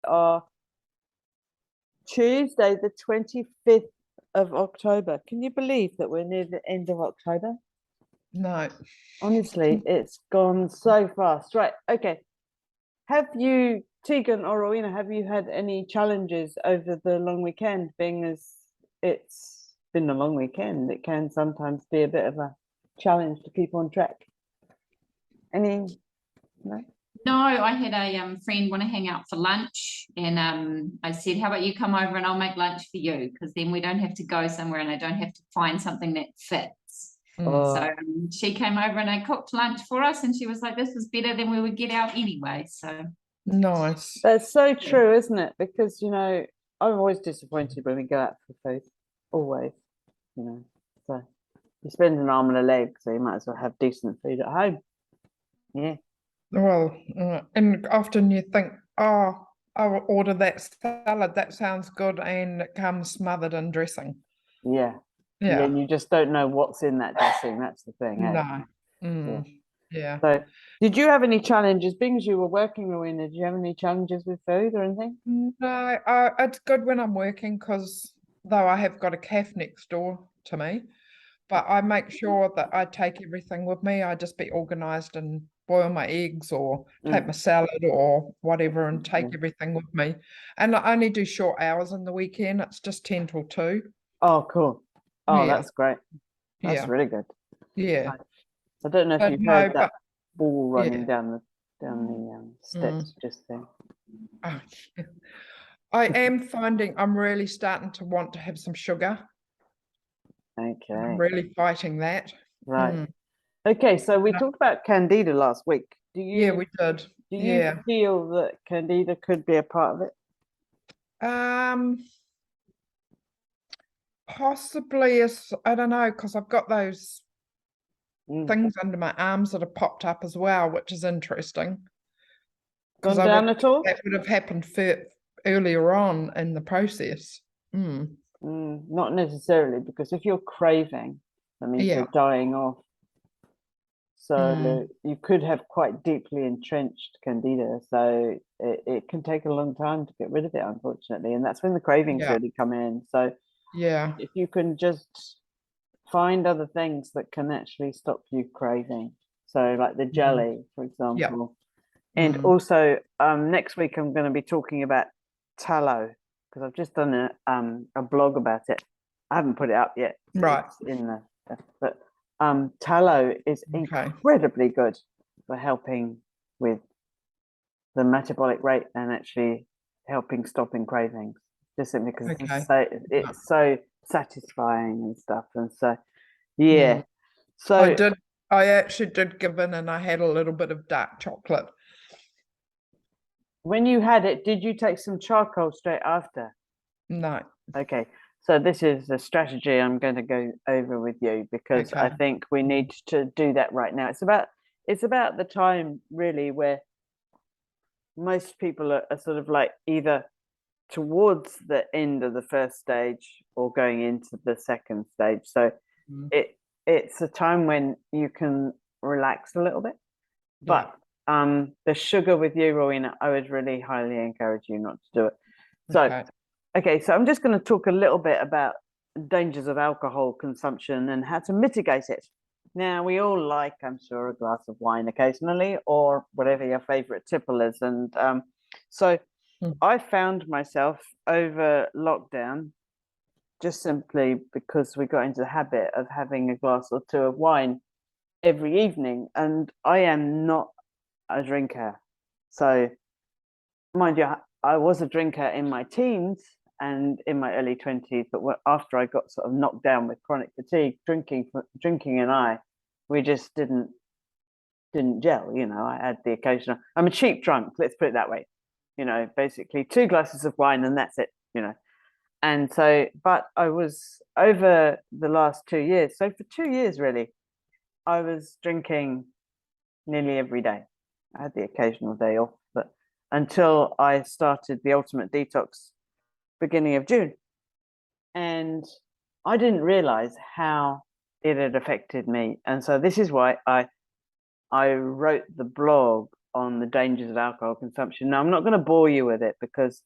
are Tuesday, the 25th of October. Can you believe that we're near the end of October? No. Honestly, it's gone so fast. Right. Okay. Have you, Tegan or Rowena, have you had any challenges over the long weekend, being as it's been a long weekend? It can sometimes be a bit of a challenge to keep on track. Any? No? No, I had a friend want to hang out for lunch, and I said, how about you come over and I'll make lunch for you, because then we don't have to go somewhere and I don't have to find something that fits. So she came over and I cooked lunch for us, and she was like, this is better than we would get out anyway. So nice. That's so true, isn't it? Because, you know, I'm always disappointed when we go out for food. Always, you know. So you spend an arm and a leg, so you might as well have decent food at home. Yeah. Well, and often you think, oh, I'll order that salad. That sounds good, and it comes smothered in dressing. Yeah. Yeah. And you just don't know what's in that dressing. That's the thing. Eh? No. Yeah. So, did you have any challenges? Being as you were working, Rowena, did you have any challenges with food or anything? No, it's good when I'm working, because though I have got a cafe next door to me, but I make sure that I take everything with me. I just be organised and boil my eggs or take my salad or whatever and take everything with me. And I only do short hours in the weekend. It's just 10 till 2. Oh, cool. Oh, Yeah. that's great. That's really good. Yeah. I don't know if you've heard that ball running down the steps just then. Oh, yeah. I am finding I'm really starting to want to have some sugar. Okay. I'm really fighting that. Right. Okay, so we talked about Candida last week. Do you? Yeah, we did. Do you feel that Candida could be a part of it? Possibly. I don't know, because I've got those things under my arms that have popped up as well, which is interesting. Gone down at all? That would have happened earlier on in the process. Not necessarily, because if you're craving, that means you're dying off. So you could have quite deeply entrenched Candida. So it can take a long time to get rid of it, unfortunately. And that's when the cravings really come in. So if you can just find other things that can actually stop you craving. So like the jelly, for example. And also next week I'm going to be talking about tallow, because I've just done a blog about it. I haven't put it up yet. Right. It's in the but tallow is incredibly good for helping with the metabolic rate and actually helping stopping cravings, just simply because it's so satisfying and stuff. And so so I actually did give in, and I had a little bit of dark chocolate. When you had it, did you take some charcoal straight after? No. Okay. So this is a strategy I'm going to go over with you, because I think we need to do that right now. It's about the time really where most people are sort of like either towards the end of the first stage or going into the second stage. So it's a time when you can relax a little bit. But the sugar with you, Rowena, I would really highly encourage you not to do it. So so I'm just going to talk a little bit about dangers of alcohol consumption and how to mitigate it. Now, we all like, I'm sure, a glass of wine occasionally, or whatever your favorite tipple is. And so I found myself over lockdown, just simply because we got into the habit of having a glass or two of wine every evening. And I am not a drinker. So, mind you, I was a drinker in my teens and in my early 20s, but after I got sort of knocked down with chronic fatigue, drinking and we just didn't gel. You know, I had the occasional, I'm a cheap drunk, let's put it that way, you know, basically 2 glasses of wine and that's it, you know. And so, but I was over the last 2 years, so for 2 years really, I was drinking nearly every day. I had the occasional day off, but until I started the Ultimate Detox beginning of June. And I didn't realize how it had affected me. And so this is why I wrote the blog on the dangers of alcohol consumption. Now, I'm not going to bore you with it because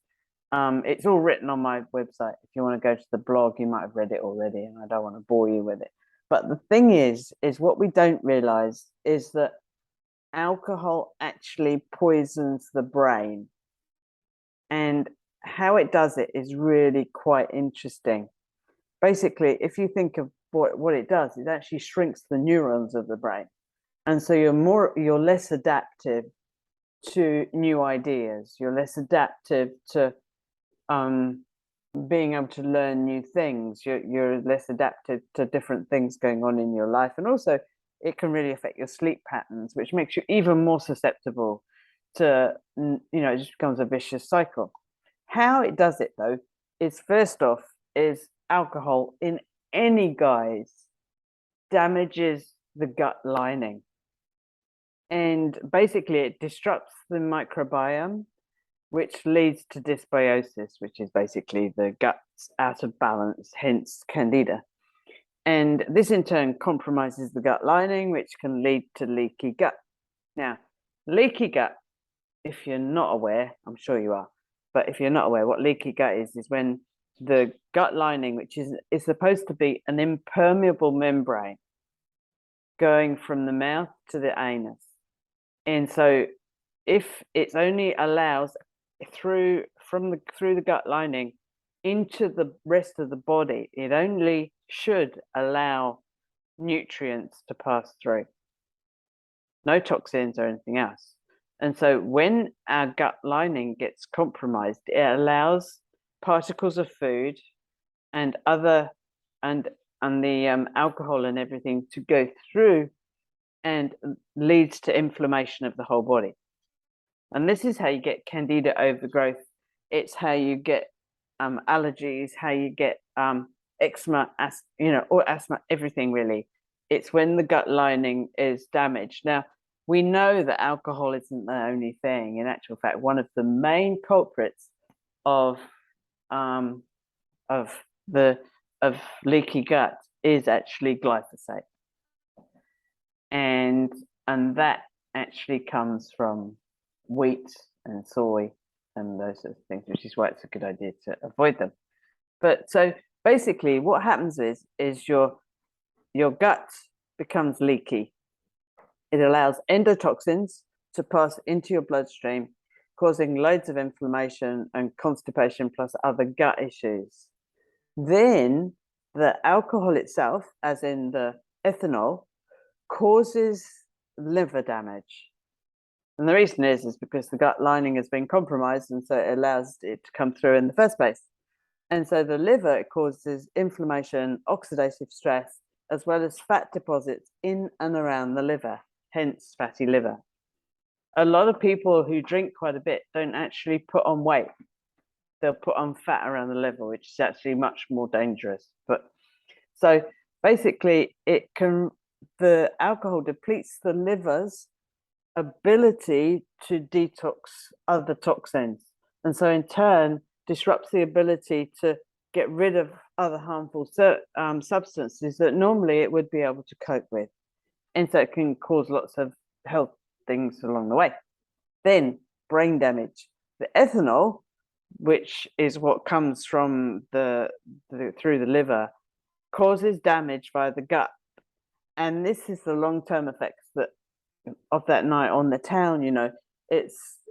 it's all written on my website. If you want to go to the blog, you might have read it already, and I don't want to bore you with it. But the thing is what we don't realize is that alcohol actually poisons the brain. And how it does it is really quite interesting. Basically, if you think of what it does, it actually shrinks the neurons of the brain. And so you're less adaptive to new ideas. You're less adaptive to being able to learn new things. You're less adaptive to different things going on in your life. And also it can really affect your sleep patterns, which makes you even more susceptible to, it just becomes a vicious cycle. How it does it though is, first off, is alcohol in any guise damages the gut lining. And basically it disrupts the microbiome, which leads to dysbiosis, which is basically the gut's out of balance, hence candida. And this in turn compromises the gut lining, which can lead to leaky gut. Now, leaky gut, if you're not aware, I'm sure you are, but if you're not aware, what leaky gut is when the gut lining, which is supposed to be an impermeable membrane going from the mouth to the anus. And so if it's only allows through the gut lining into the rest of the body, it only should allow nutrients to pass through, no toxins or anything else. And so when our gut lining gets compromised, it allows particles of food and the alcohol and everything to go through, and leads to inflammation of the whole body. And this is how you get candida overgrowth. It's how you get allergies, how you get eczema, or asthma, everything really. It's when the gut lining is damaged. Now, we know that alcohol isn't the only thing. In actual fact, one of the main culprits of leaky gut is actually glyphosate, and that actually comes from wheat and soy and those sorts of things, which is why it's a good idea to avoid them. But so basically what happens is your gut becomes leaky. It allows endotoxins to pass into your bloodstream, causing loads of inflammation and constipation plus other gut issues. Then the alcohol itself, as in the ethanol, causes liver damage. And the reason is because the gut lining has been compromised, and so it allows it to come through in the first place. And so the liver, it causes inflammation, oxidative stress, as well as fat deposits in and around the liver, hence fatty liver. A lot of people who drink quite a bit don't actually put on weight. They'll put on fat around the liver, which is actually much more dangerous. But so basically the alcohol depletes the liver's ability to detox other toxins, and so in turn disrupts the ability to get rid of other harmful substances that normally it would be able to cope with. And so it can cause lots of health things along the way. Then brain damage. The ethanol, which is what comes from through the liver, causes damage via the gut. And this is the long-term effects of that night on the town.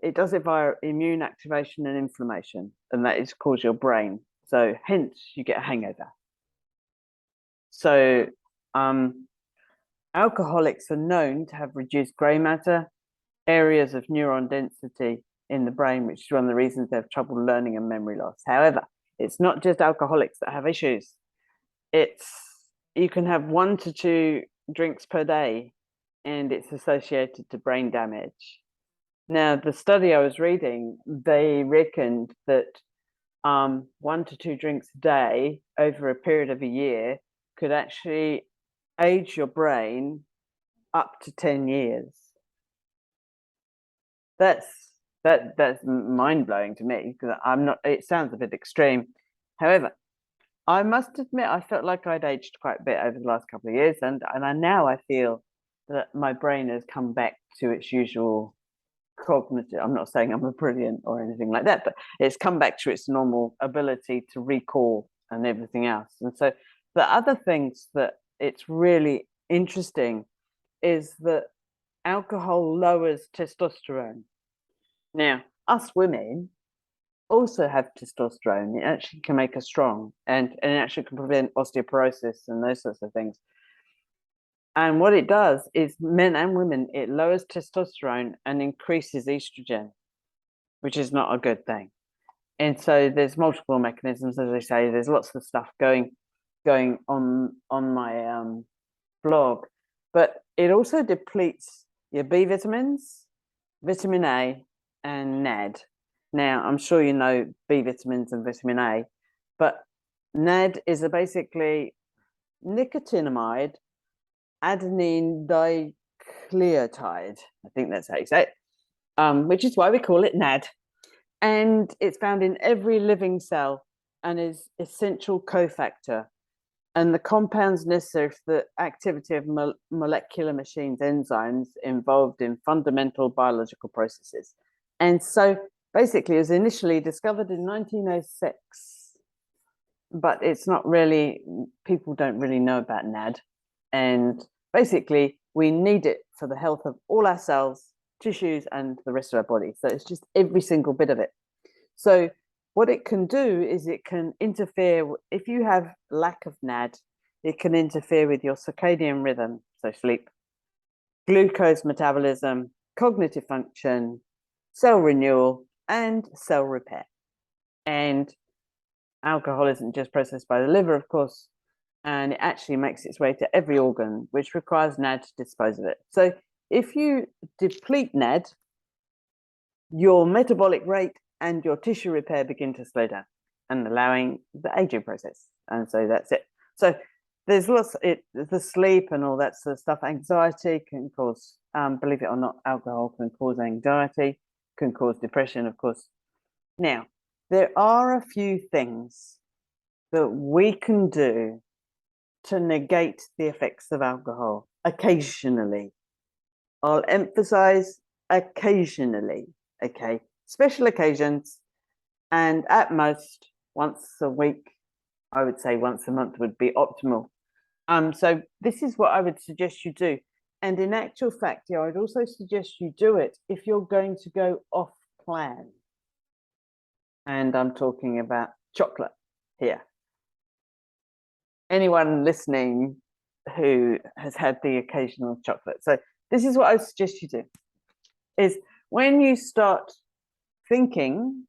It does it via immune activation and inflammation, and that is cause your brain. So hence you get a hangover. So alcoholics are known to have reduced grey matter, areas of neuron density in the brain, which is one of the reasons they have trouble learning and memory loss. However, it's not just alcoholics that have issues. You can have 1 to 2 drinks per day, and it's associated to brain damage. Now, the study I was reading, they reckoned that 1 to 2 drinks a day over a period of a year could actually age your brain up to 10 years. That's mind-blowing to me, because it sounds a bit extreme. However, I must admit, I felt like I'd aged quite a bit over the last couple of years, and I feel that my brain has come back to its usual cognitive. I'm not saying I'm a brilliant or anything like that, but it's come back to its normal ability to recall and everything else. And so the other things that it's really interesting is that alcohol lowers testosterone. Now, us women also have testosterone. It actually can make us strong, and it actually can prevent osteoporosis and those sorts of things. And what it does is, men and women, it lowers testosterone and increases estrogen, which is not a good thing. And so there's multiple mechanisms, as I say. There's lots of stuff going on my blog, but it also depletes your B vitamins, vitamin A, and NAD. Now, I'm sure you know B vitamins and vitamin A, but NAD is basically nicotinamide adenine dinucleotide. I think that's how you say it, which is why we call it NAD. And it's found in every living cell and is essential cofactor. And the compounds necessary for the activity of molecular machines, enzymes involved in fundamental biological processes. And so basically it was initially discovered in 1906, but it's not really, people don't really know about NAD. And basically we need it for the health of all our cells, tissues, and the rest of our body. So it's just every single bit of it. So what it can do is it can interfere, if you have lack of NAD, it can interfere with your circadian rhythm, so sleep, glucose metabolism, cognitive function, cell renewal, and cell repair. And alcohol isn't just processed by the liver, of course, and it actually makes its way to every organ, which requires NAD to dispose of it. So if you deplete NAD, your metabolic rate and your tissue repair begin to slow down and allowing the aging process. And so that's it. So there's lots, the sleep and all that sort of stuff. Anxiety can cause, believe it or not, alcohol can cause anxiety, can cause depression, of course. Now, there are a few things that we can do to negate the effects of alcohol occasionally. I'll emphasize occasionally, okay? Special occasions, and at most once a week. I would say once a month would be optimal. So this is what I would suggest you do. And in actual fact, yeah, I'd also suggest you do it if you're going to go off plan. And I'm talking about chocolate here. Anyone listening who has had the occasional chocolate. So this is what I would suggest you do, is when you start thinking,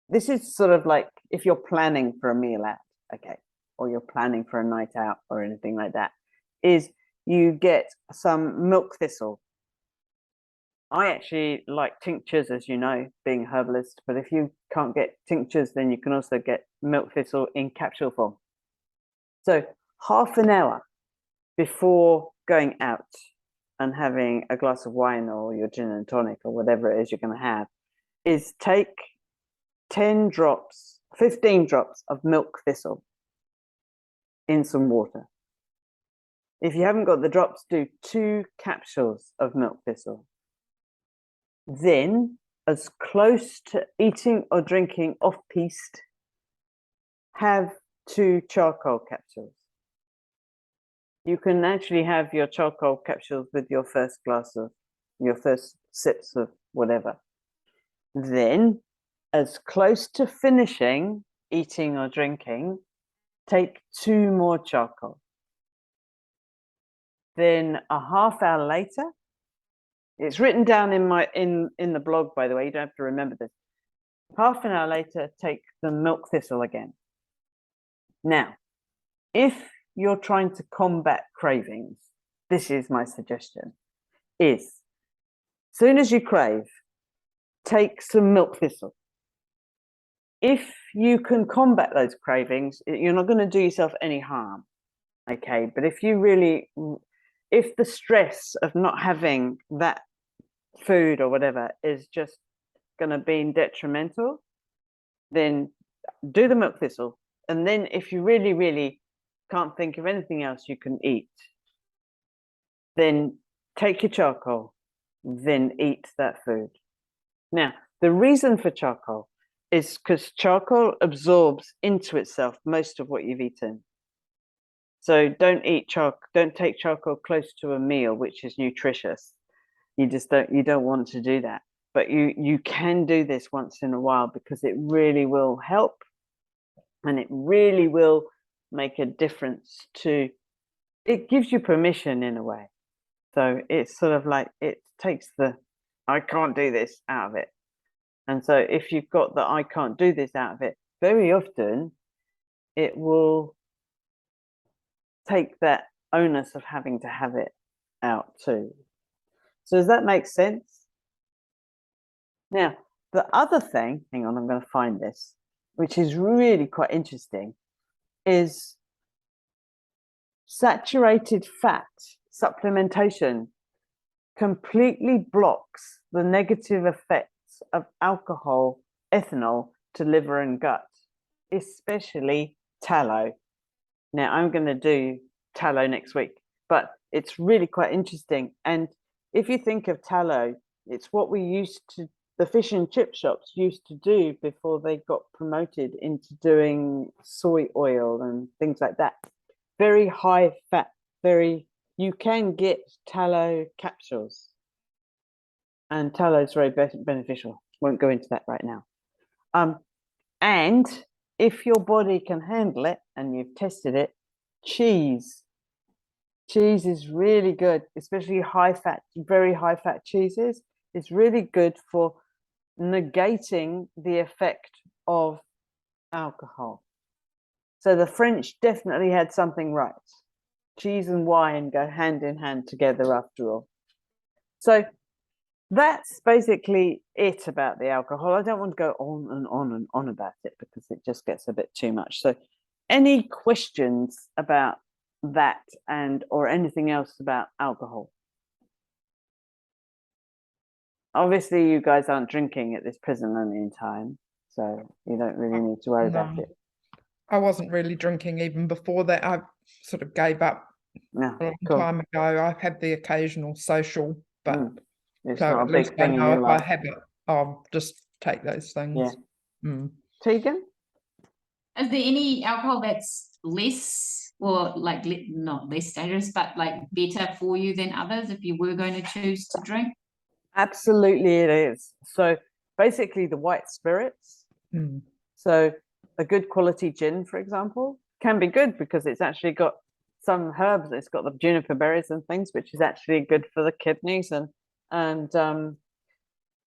this is sort of like if you're planning for a meal out, okay, or you're planning for a night out or anything like that, is you get some milk thistle. I actually like tinctures, as you know, being a herbalist, but if you can't get tinctures, then you can also get milk thistle in capsule form. So half an hour before going out and having a glass of wine or your gin and tonic or whatever it is you're going to have, is take 10 drops, 15 drops of milk thistle in some water. If you haven't got the drops, do 2 capsules of milk thistle. Then, as close to eating or drinking off-piste, have 2 charcoal capsules. You can actually have your charcoal capsules with your first sips of whatever. Then, as close to finishing eating or drinking, take 2 more charcoal. Then a half hour later, it's written down in the blog, by the way, you don't have to remember this. Half an hour later, take the milk thistle again. Now, if you're trying to combat cravings, this is my suggestion, is soon as you crave, take some milk thistle. If you can combat those cravings, you're not going to do yourself any harm, okay? But if the stress of not having that food or whatever is just going to be detrimental, then do the milk thistle. And then if you really, really can't think of anything else you can eat, then take your charcoal, then eat that food. Now, the reason for charcoal is because charcoal absorbs into itself most of what you've eaten. So don't take charcoal close to a meal, which is nutritious. You don't want to do that. But you can do this once in a while because it really will help, and it really will make a difference it gives you permission in a way. So it's sort of like it takes the I can't do this out of it. And so if you've got the I can't do this out of it, very often it will take that onus of having to have it out too. So does that make sense? Now, the other thing, hang on, I'm going to find this, which is really quite interesting, is saturated fat supplementation completely blocks the negative effects of alcohol, ethanol to liver and gut, especially tallow. Now, I'm going to do tallow next week, but it's really quite interesting. And if you think of tallow, it's what the fish and chip shops used to do before they got promoted into doing soy oil and things like that. Very high fat, you can get tallow capsules. And tallow is very beneficial. Won't go into that right now. And if your body can handle it, and you've tested it, cheese is really good, especially very high fat cheeses. It's really good for negating the effect of alcohol. So the French definitely had something right. Cheese and wine go hand in hand together after all. So that's basically it about the alcohol. I don't want to go on and on and on about it because it just gets a bit too much. So any questions about that or anything else about alcohol? Obviously, you guys aren't drinking at this present moment in time, so you don't really need to worry about it. I wasn't really drinking even before that. I sort of gave up a long time ago. I've had the occasional social, but it's so not at a big least I thing in know your if life. I have it, I'll just take those things. Yeah. Tegan? Is there any alcohol that's less or like not less dangerous, but like better for you than others if you were going to choose to drink? Absolutely, it is. So basically, the white spirits. So a good quality gin, for example, can be good because it's actually got some herbs. It's got the juniper berries and things, which is actually good for the kidneys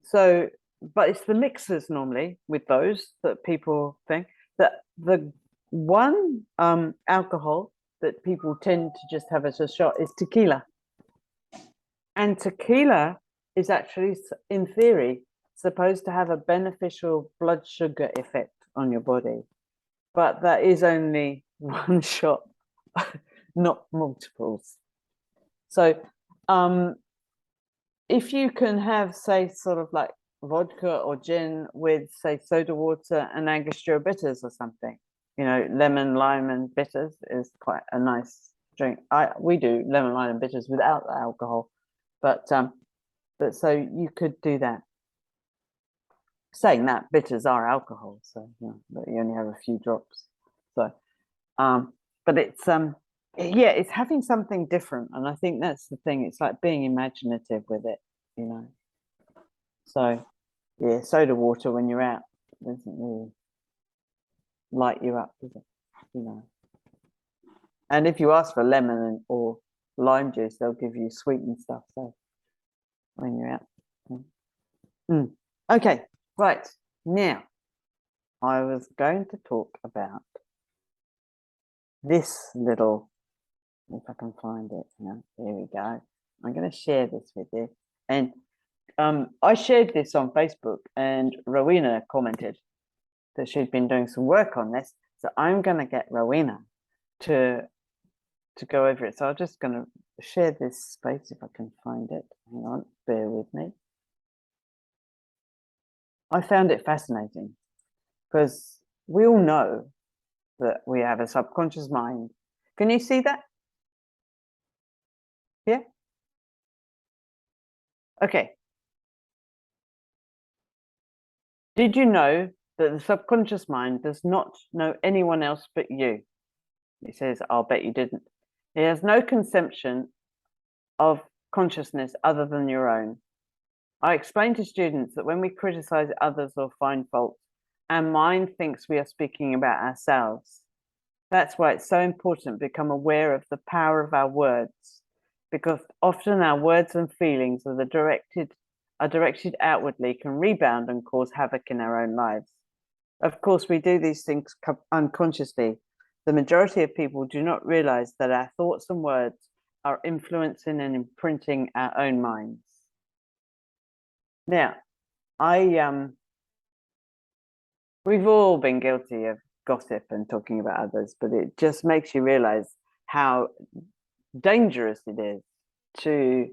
so. But it's the mixers normally with those that people think that the one alcohol that people tend to just have as a shot is tequila. And tequila is actually, in theory, supposed to have a beneficial blood sugar effect on your body. But that is only one shot, not multiples. So if you can have, say, sort of like vodka or gin with, say, soda water and Angostura bitters or something, lemon, lime and bitters is quite a nice drink. We do lemon, lime and bitters without the alcohol, but so you could do that. Saying that, bitters are alcohol, so but you only have a few drops. So but it's it's having something different, and I think that's the thing. It's like being imaginative with it, So yeah, soda water when you're out doesn't really light you up, does it? And if you ask for lemon or lime juice, they'll give you sweetened stuff. So when you're out. Okay, right. Now, I was going to talk about this little, if I can find it. There we go. I'm going to share this with you. And I shared this on Facebook, and Rowena commented that she'd been doing some work on this. So I'm going to get Rowena to go over it. So I'm just going to share this space if I can find it. Hang on, bear with me. I found it fascinating because we all know that we have a subconscious mind. Can you see that? Yeah? Okay. Did you know that the subconscious mind does not know anyone else but you? He says, I'll bet you didn't. It has no conception of consciousness other than your own. I explain to students that when we criticize others or find fault, our mind thinks we are speaking about ourselves. That's why it's so important to become aware of the power of our words, because often our words and feelings are directed outwardly, can rebound and cause havoc in our own lives. Of course, we do these things unconsciously. The majority of people do not realize that our thoughts and words are influencing and imprinting our own minds. Now, we've all been guilty of gossip and talking about others, but it just makes you realize how dangerous it is to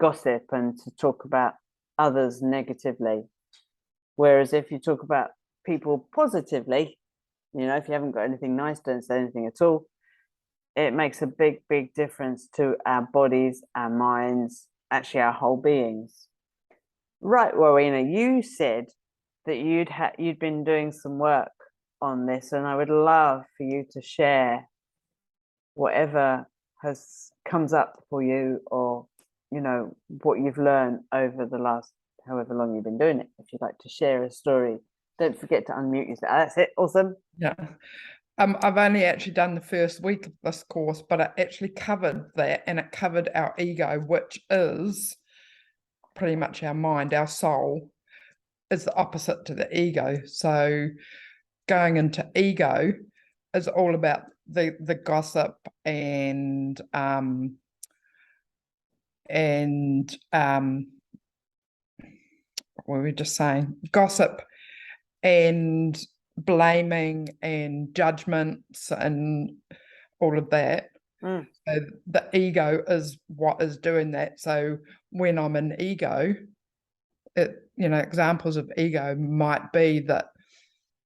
gossip and to talk about others negatively. Whereas if you talk about people positively, you know, if you haven't got anything nice, don't say anything at all. It makes a big, big difference to our bodies, our minds, actually our whole beings. Right, Rowena, you said that you'd been doing some work on this, and I would love for you to share whatever comes up for you, or you know, what you've learned over the last however long you've been doing it. If you'd like to share a story, don't forget to unmute yourself. That's it. Awesome. Yeah. I've only actually done the first week of this course, but it actually covered that, and it covered our ego, which is pretty much our mind. Our soul is the opposite to the ego. So going into ego is all about the gossip and what were we just saying? Gossip and blaming and judgments and all of that. So the ego is what is doing that. So when I'm in ego, examples of ego might be that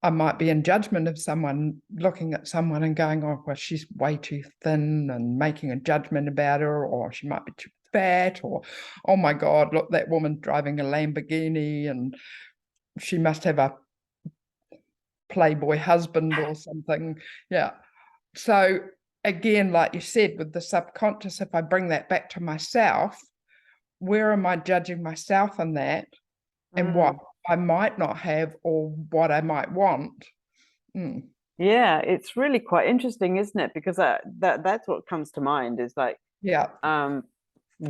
I might be in judgment of someone, looking at someone and going, oh, well, she's way too thin, and making a judgment about her, or she might be too fat, or, oh my God, look, that woman's driving a Lamborghini and she must have a playboy husband or something. Yeah. So again, like you said, with the subconscious, if I bring that back to myself, where am I judging myself in that, and what I might not have, or what I might want? Yeah, it's really quite interesting, isn't it? Because that's what comes to mind, is like,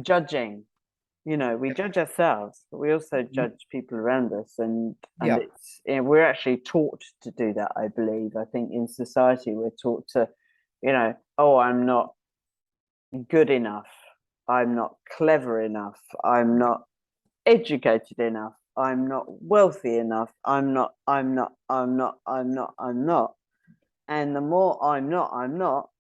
judging. You know, we judge ourselves, but we also judge people around us, and it's, we're actually taught to do that. I believe. I think in society we're taught to, you know, oh, I'm not good enough, I'm not clever enough, I'm not educated enough, I'm not wealthy enough, I'm not. And the more I'm not,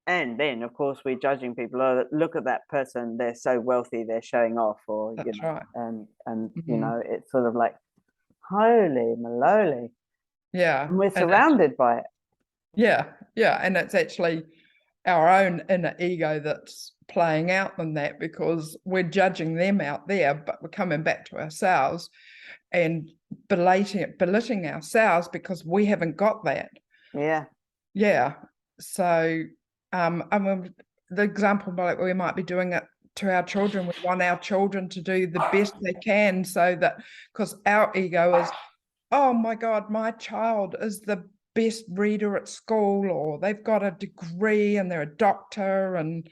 and then of course we're judging people. Oh, look at that person, they're so wealthy, they're showing off, or That's you know, right. and you know, it's sort of like, holy moly. Yeah. And we're surrounded by it. Yeah. And it's actually our own inner ego that's playing out in that, because we're judging them out there, but we're coming back to ourselves and belittling ourselves because we haven't got that. Yeah. So I mean, the example, like, we might be doing it to our children. We want our children to do the best they can, so that, because our ego is, oh my God, my child is the best reader at school, or they've got a degree and they're a doctor. And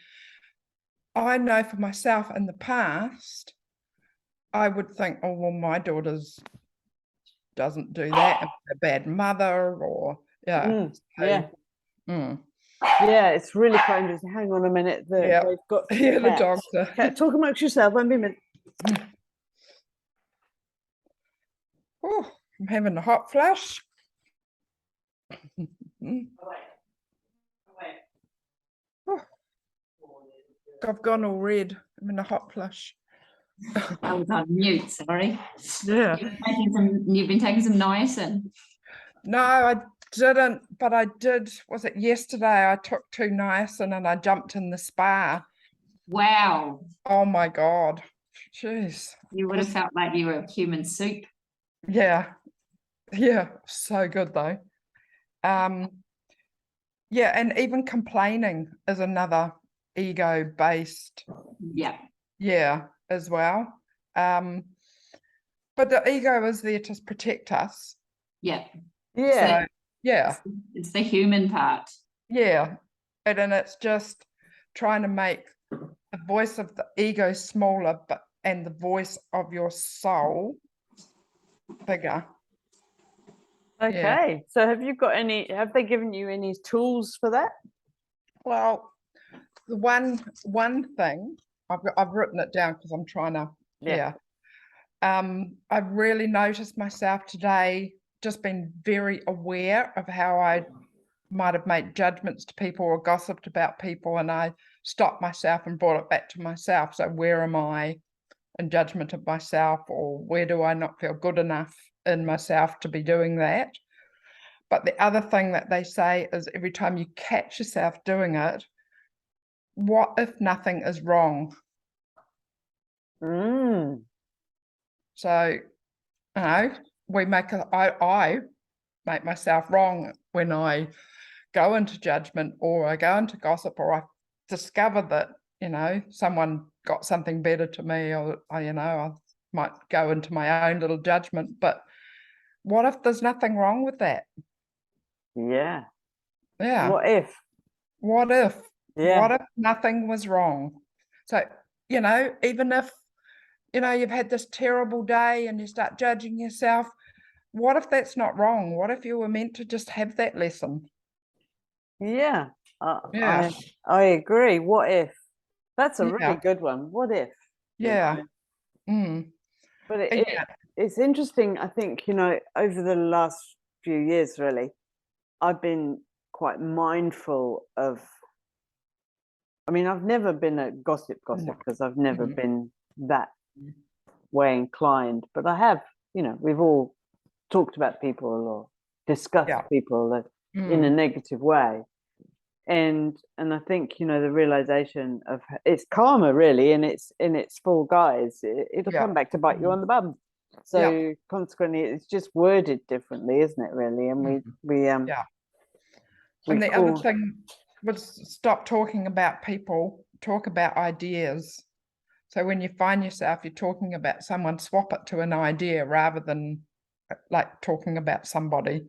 I know for myself, in the past, I would think, oh, well, my daughter's doesn't do that, and a bad mother, or yeah, it's really quite interesting. Hang on a minute, they've got the doctor. Okay, talk amongst yourself, won't be a minute. Oh, I'm having a hot flush. Oh, I've gone all red. I'm in a hot flush. I was on mute, sorry. Yeah. You've been taking some niacin. No, I didn't, but I did. Was it yesterday? I took 2 niacin and I jumped in the spa. Wow. Oh my God. Jeez. You would have felt like you were human soup. Yeah. Yeah, so good though. Yeah, and even complaining is another ego-based, Yeah. as well. But the ego is there to protect us. Yeah. Yeah. So, yeah, It's the human part. yeah. And then it's just trying to make the voice of the ego smaller, and the voice of your soul bigger. Yeah. Okay. So have they given you any tools for that? Well, the one thing I've written it down because I'm trying to, Yeah. I've really noticed myself today, just been very aware of how I might have made judgments to people or gossiped about people, and I stopped myself and brought it back to myself. So where am I in judgment of myself, or where do I not feel good enough in myself to be doing that? But the other thing that they say is every time you catch yourself doing it, what if nothing is wrong? Mm. So, you know, I make myself wrong when I go into judgment, or I go into gossip, or I discover that, someone got something better to me, or, I might go into my own little judgment. But what if there's nothing wrong with that? Yeah. Yeah. What if? What if? Yeah. What if nothing was wrong? So, even if, you've had this terrible day and you start judging yourself, what if that's not wrong? What if you were meant to just have that lesson? Yeah. Yeah. I agree. What if? That's a really Yeah. good one. What if? Yeah. Mm. But Yeah. it's interesting. I think, over the last few years, really, I've been quite mindful of, I mean, I've never been a gossip because I've never been that way inclined, but I have, we've all talked about people or discussed people in a negative way. And I think, the realization of it's karma really in its full guise. It'll come back to bite you on the bum. So consequently, it's just worded differently, isn't it? Really, and we And the other thing was stop talking about people, talk about ideas. So when you find yourself, you're talking about someone, swap it to an idea rather than like talking about somebody.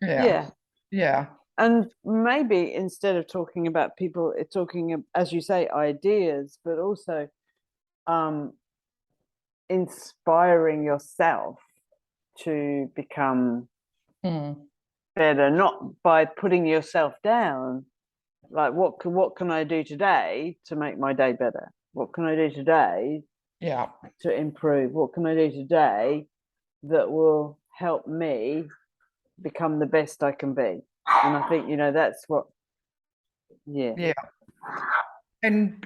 Yeah. Yeah. And maybe instead of talking about people, it's talking, as you say, ideas, but also inspiring yourself to become better, not by putting yourself down. Like, what can I do today to make my day better? What can I do today to improve? What can I do today that will help me become the best I can be? And I think, that's what, yeah. And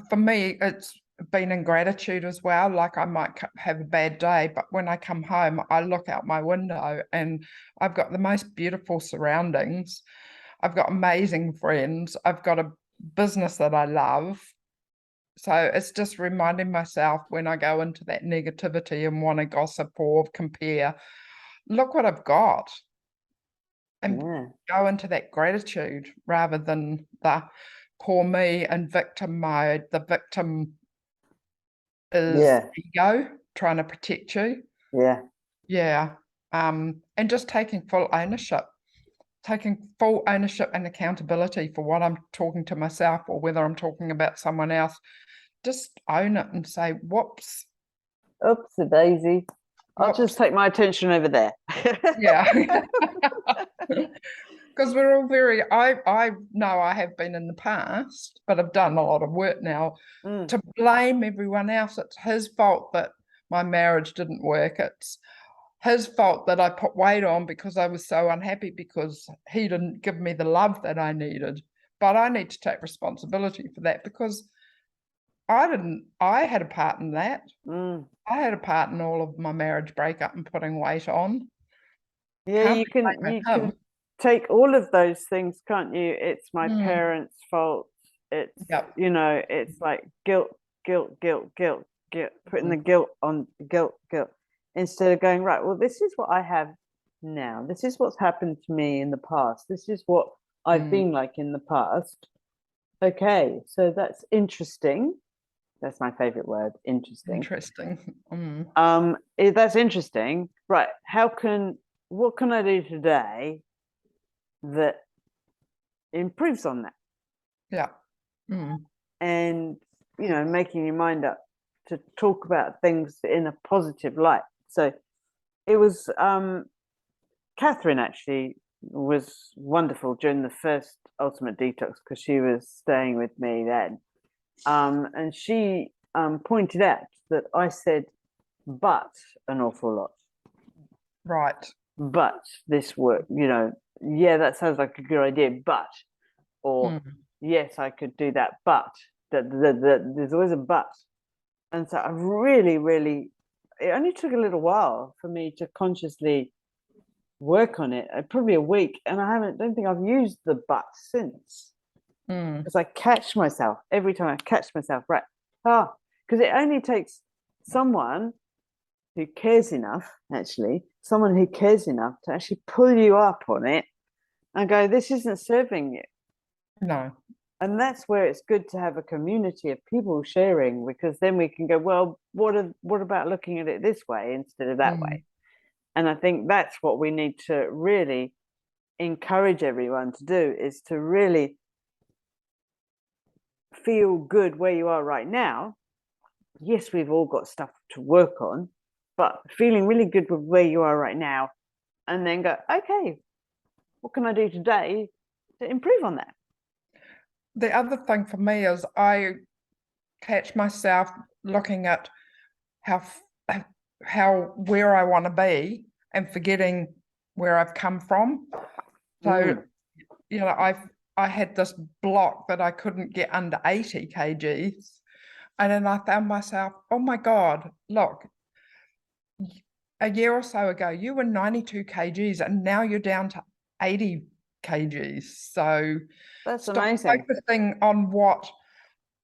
for me, it's been in gratitude as well. Like I might have a bad day, but when I come home, I look out my window and I've got the most beautiful surroundings. I've got amazing friends. I've got a business that I love. So it's just reminding myself when I go into that negativity and want to gossip or compare, look what I've got. And go into that gratitude rather than the poor me and victim mode. The victim is ego trying to protect you. And just taking full ownership and accountability for what I'm talking to myself or whether I'm talking about someone else. Just own it and say, whoops. Oops, a daisy. I'll just take my attention over there. Yeah. Because we're all I know I have been in the past, but I've done a lot of work now to blame everyone else. It's his fault that my marriage didn't work. It's his fault that I put weight on because I was so unhappy because he didn't give me the love that I needed. But I need to take responsibility for that because I had a part in that. I had a part in all of my marriage breakup and putting weight on. Yeah, you can take all of those things, can't you? It's my parents' fault. It's it's like guilt, putting the guilt on guilt. instead of going, right, well, this is what I have now. This is what's happened to me in the past. This is what I've been like in the past. Okay, so that's interesting. That's my favorite word, interesting. Interesting. That's interesting. Right. What can I do today that improves on that? Yeah. And, making your mind up to talk about things in a positive light. So it was, Catherine actually was wonderful during the first Ultimate Detox because she was staying with me then. And she pointed out that I said but an awful lot. Right. But this work, yeah, that sounds like a good idea, but, or yes, I could do that, but there's always a but. And so I really, really, it only took a little while for me to consciously work on it, probably a week, and don't think I've used the but since. Because I catch myself every time I catch myself, right? Because it only takes someone who cares enough, someone who cares enough to actually pull you up on it and go, this isn't serving you. No. And that's where it's good to have a community of people sharing, because then we can go, well, what about looking at it this way instead of that way? And I think that's what we need to really encourage everyone to do, is to really feel good where you are right now. Yes, we've all got stuff to work on, but feeling really good with where you are right now, and then go, okay, what can I do today to improve on that? The other thing for me is I catch myself looking at where I want to be and forgetting where I've come from. So, I had this block that I couldn't get under 80 kgs. And then I found myself, oh my God, look, a year or so ago, you were 92 kgs and now you're down to 80 kgs. So that's stop amazing. Focusing on what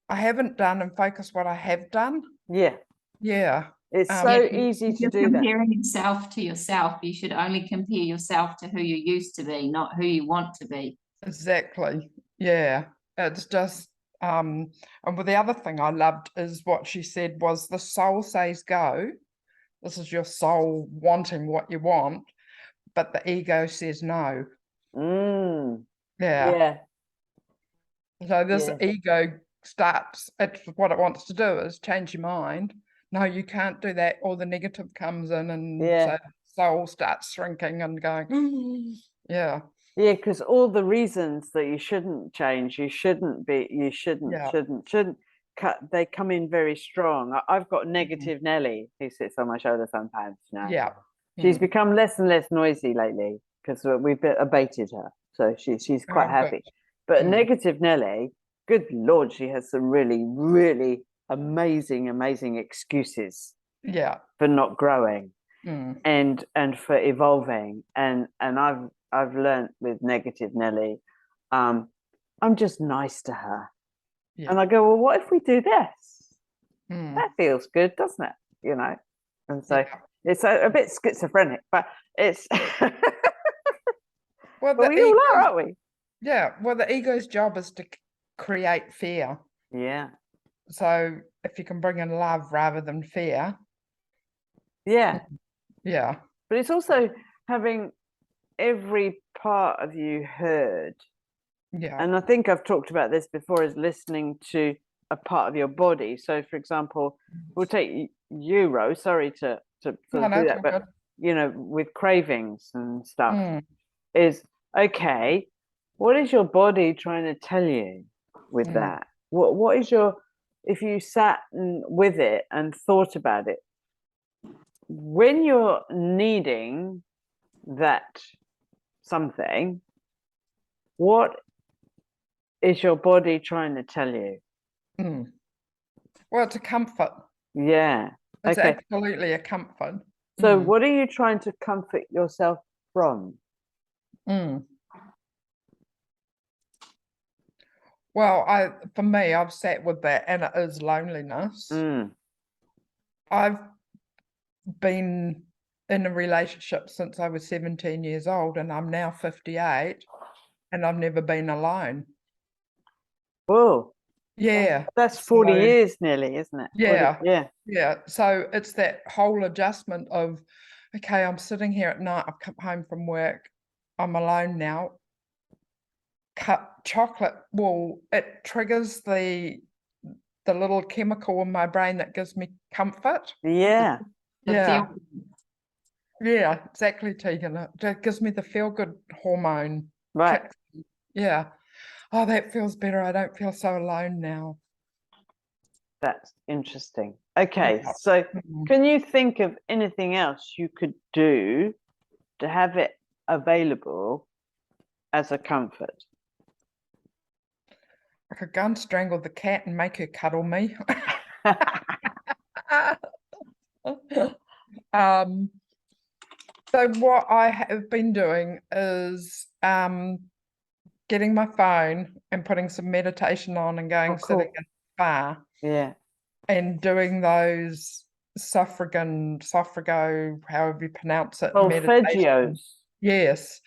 I haven't done and focus what I have done. Yeah. Yeah. It's so easy to do that. Comparing yourself to yourself, you should only compare yourself to who you used to be, not who you want to be. Exactly. Yeah. It's just and well, the other thing I loved is what she said was the soul says go. This is your soul wanting what you want, but the ego says no. Yeah. So this ego it's what it wants to do is change your mind. No, you can't do that. All the negative comes in, and so soul starts shrinking and going, yeah. Yeah, because all the reasons that you shouldn't change, shouldn't cut, they come in very strong. I've got negative Nelly who sits on my shoulder sometimes now. Yeah. She's become less and less noisy lately because we've abated her. So she's quite happy. But negative Nelly, good Lord, she has some really, really amazing excuses for not growing and for evolving. And I've learned with negative Nelly, I'm just nice to her. And I go, well, what if we do this? That feels good, doesn't it? And so it's a bit schizophrenic, but it's well, but we all are, aren't we? Yeah. Well, the ego's job is to create fear. Yeah. So if you can bring in love rather than fear. Yeah. Yeah. But it's also having every part of you heard. Yeah. And I think I've talked about this before, is listening to a part of your body. So for example, we'll take you, Rose, sorry to do that, but with cravings and stuff, is okay, what is your body trying to tell you with that? What is if you sat with it and thought about it, when you're needing that something, what is your body trying to tell you? Well, it's a comfort. Yeah. It's absolutely a comfort. So what are you trying to comfort yourself from? Well, for me, I've sat with that, and it is loneliness. been in a relationship since I was 17 years old, and I'm now 58, and I've never been alone. Whoa. Yeah. That's 40 years nearly, isn't it? 40, Yeah. yeah. Yeah. So it's that whole adjustment of, okay, I'm sitting here at night, I've come home from work, I'm alone now. Cut chocolate, well, it triggers the little chemical in my brain that gives me comfort. Yeah. Yeah. Yeah, exactly, Tegan. It gives me the feel-good hormone. Right. Yeah. Oh, that feels better. I don't feel so alone now. That's interesting. Okay, Yeah. so can you think of anything else you could do to have it available as a comfort? I could go and strangle the cat and make her cuddle me. So what I have been doing is getting my phone and putting some meditation on and going sitting in the spa. Yeah. And doing those Sophrego, however you pronounce it, Solfeggios. Yes.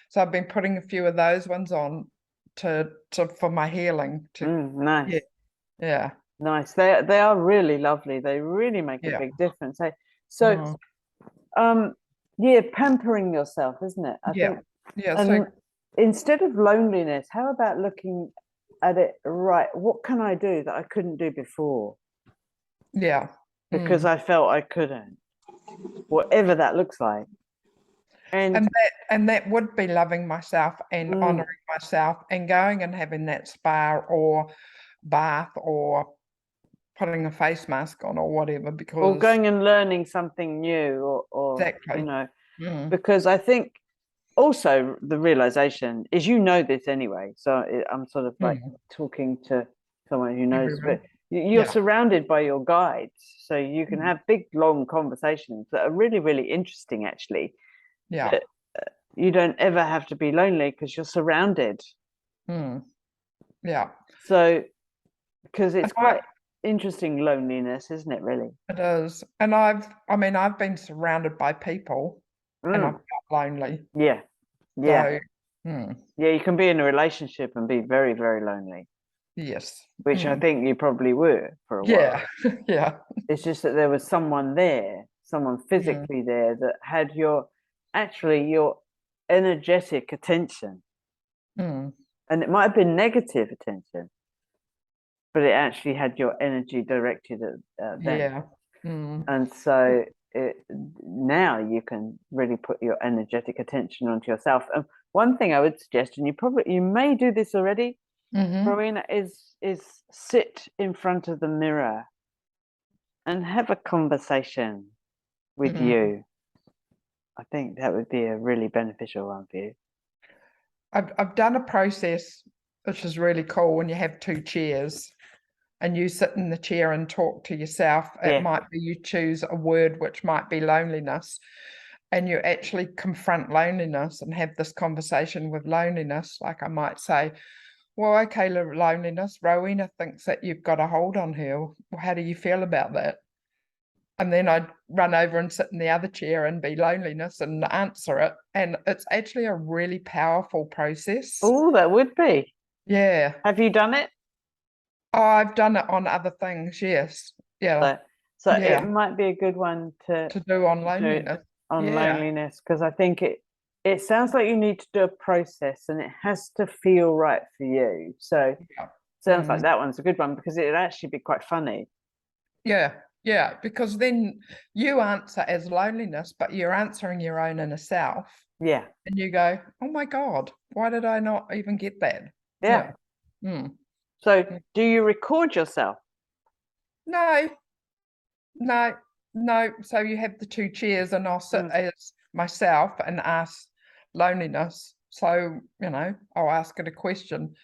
So I've been putting a few of those ones on to for my healing. Nice. Yeah. Nice. They are really lovely. They really make a big difference. So yeah, pampering yourself, isn't it? I think. Yeah. And instead of loneliness, how about looking at it, right, what can I do that I couldn't do before? Yeah. Because I felt I couldn't. Whatever that looks like. And that would be loving myself and honoring myself and going and having that spa or bath or putting a face mask on or whatever, because or going and learning something new or exactly. you know, because I think also the realization is, you know, this anyway, so I'm sort of like talking to someone who knows, but you're surrounded by your guides, so you can have big long conversations that are really, really interesting actually. Yeah. You don't ever have to be lonely because you're surrounded. Yeah. So because it's quite interesting loneliness, isn't it, really? It is. And I've been surrounded by people and I felt lonely. Yeah. So, yeah, you can be in a relationship and be very, very lonely. Yes. Which I think you probably were for a while. Yeah. It's just that there was someone there, someone physically there that had your energetic attention. And it might have been negative attention, but it actually had your energy directed at them. And so now you can really put your energetic attention onto yourself. And one thing I would suggest, and you may do this already, Rowena, is sit in front of the mirror and have a conversation with you. I think that would be a really beneficial one for you. I've done a process which is really cool when you have two chairs and you sit in the chair and talk to yourself. It might be you choose a word which might be loneliness, and you actually confront loneliness and have this conversation with loneliness. Like I might say, well, okay, loneliness, Rowena thinks that you've got a hold on her. Well, how do you feel about that? And then I'd run over and sit in the other chair and be loneliness and answer it. And it's actually a really powerful process. Oh, that would be. Yeah. Have you done it? Oh, I've done it on other things, yes. Yeah. So it might be a good one to do on loneliness. Loneliness, because I think it sounds like you need to do a process and it has to feel right for you. So sounds like that one's a good one, because it'd actually be quite funny. Yeah, because then you answer as loneliness, but you're answering your own inner self. Yeah. And you go, oh my God, why did I not even get that? Yeah. So do you record yourself? No. So you have the two chairs and I'll sit as myself and ask loneliness. So, I'll ask it a question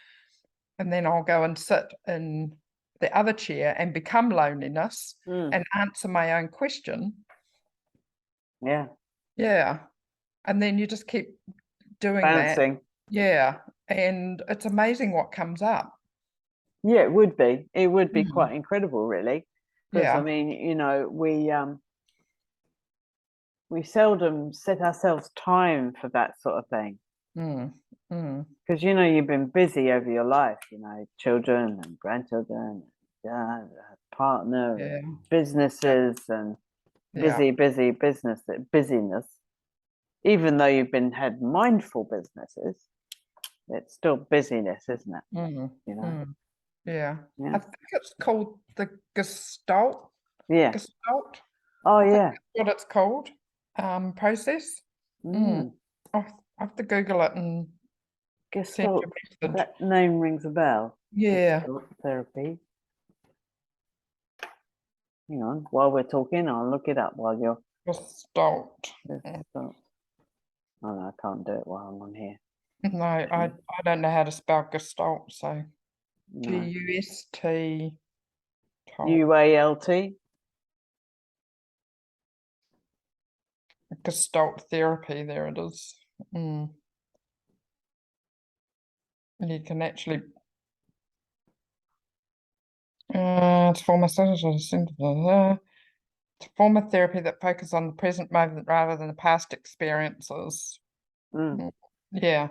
and then I'll go and sit in the other chair and become loneliness and answer my own question. Yeah. And then you just keep doing Bouncing. that. Yeah. And it's amazing what comes up. Yeah, it would be. It would be quite incredible, really. Because I mean, we seldom set ourselves time for that sort of thing. Because you've been busy over your life, children and grandchildren, partner, and businesses, and busyness. Even though you've had mindful businesses, it's still busyness, isn't it? Yeah. I think it's called the Gestalt. Yeah. Gestalt. Oh, I think yeah. that's what it's called. Process. I have to Google it and send Gestalt. you a message. That name rings a bell. Yeah. Gestalt therapy. Hang on. While we're talking, I'll look it up while you're. Gestalt. Gestalt. Oh, no, I can't do it while I'm on here. No, I don't know how to spell Gestalt, so No. G-U-S-T. U-A-L-T. Gestalt therapy, there it is. And you can actually to form a therapy that focuses on the present moment rather than the past experiences. Yeah.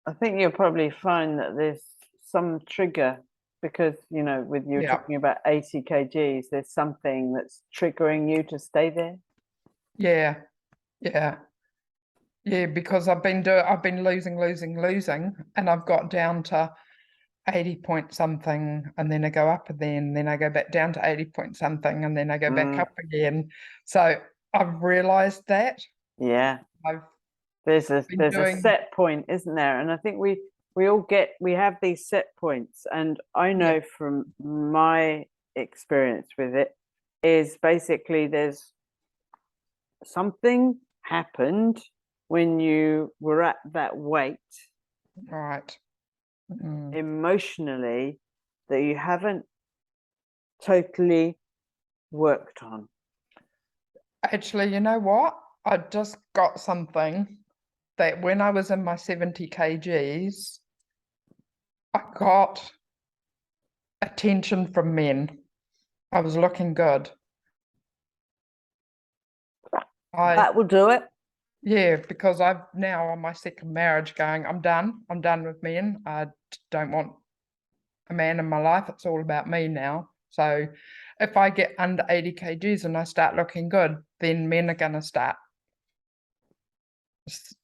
I think you'll probably find that there's some trigger because, with you talking about 80 kgs, there's something that's triggering you to stay there. Yeah. Because I've been losing, and I've got down to 80 point something, and then I go up, and then I go back down to 80 point something, and then I go back up again. So I've realized that. Yeah. There's a set point, isn't there? And I think we have these set points, and I know from my experience with it is basically there's something happened when you were at that weight, right, emotionally, that you haven't totally worked on. Actually, you know what? I just got something that when I was in my 70 kgs, I got attention from men. I was looking good. That will do it. Yeah, because I've now on my second marriage going, I'm done with men. I don't want a man in my life. It's all about me now. So if I get under 80 kgs and I start looking good, then men are going to start.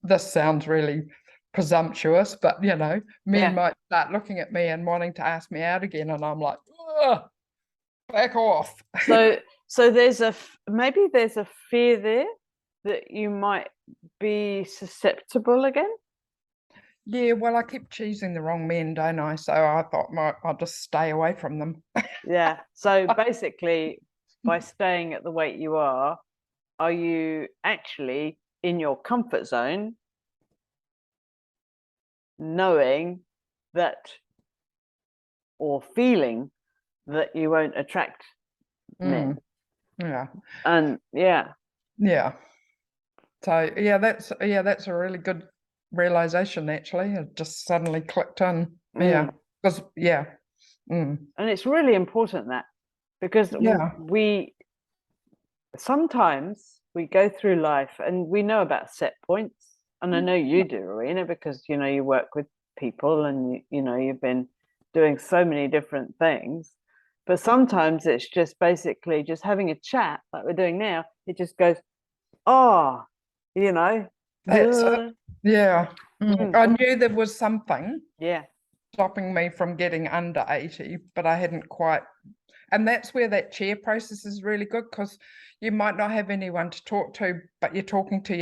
This sounds really presumptuous, but men might start looking at me and wanting to ask me out again, and I'm like, back off. So maybe there's a fear there that you might be susceptible again. Yeah, well, I keep choosing the wrong men, don't I? So I thought I'll just stay away from them. Yeah. So basically, by staying at the weight you are you actually in your comfort zone, knowing that or feeling that you won't attract men? Yeah. And yeah. So that's a really good realization. Actually, it just suddenly clicked in. Yeah, because and it's really important because we sometimes we go through life and we know about set points, and I know you do, Rowena, because you work with people and you've been doing so many different things. But sometimes it's just basically just having a chat like we're doing now. It just goes, that's I knew there was something stopping me from getting under 80, but I hadn't quite. And that's where that chair process is really good, because you might not have anyone to talk to, but you're talking to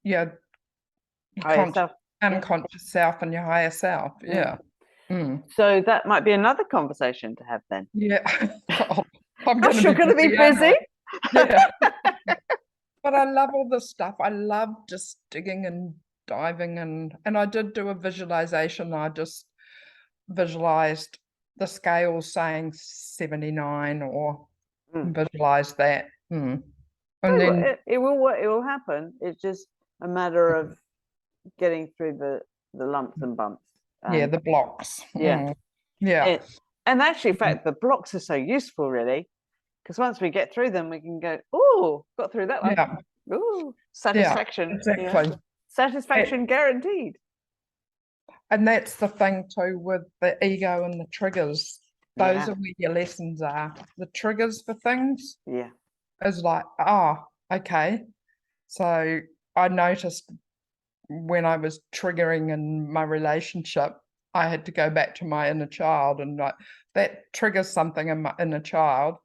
your unconscious self and your higher self. So that might be another conversation to have then. Yeah. I'm going to be busy. Yeah. But I love all this stuff. I love just digging and diving, and I did do a visualization. I just visualized the scale saying 79 or visualize that. And then it will happen. It's just a matter of getting through the lumps and bumps. The blocks. And actually, in fact, the blocks are so useful, really, because once we get through them, we can go, oh, got through that one. Yeah. Oh, satisfaction. Exactly. Satisfaction guaranteed. And that's the thing too with the ego and the triggers. Those are where your lessons are. The triggers for things is like, okay. So I noticed when I was triggering in my relationship, I had to go back to my inner child, and like that triggers something in my inner child.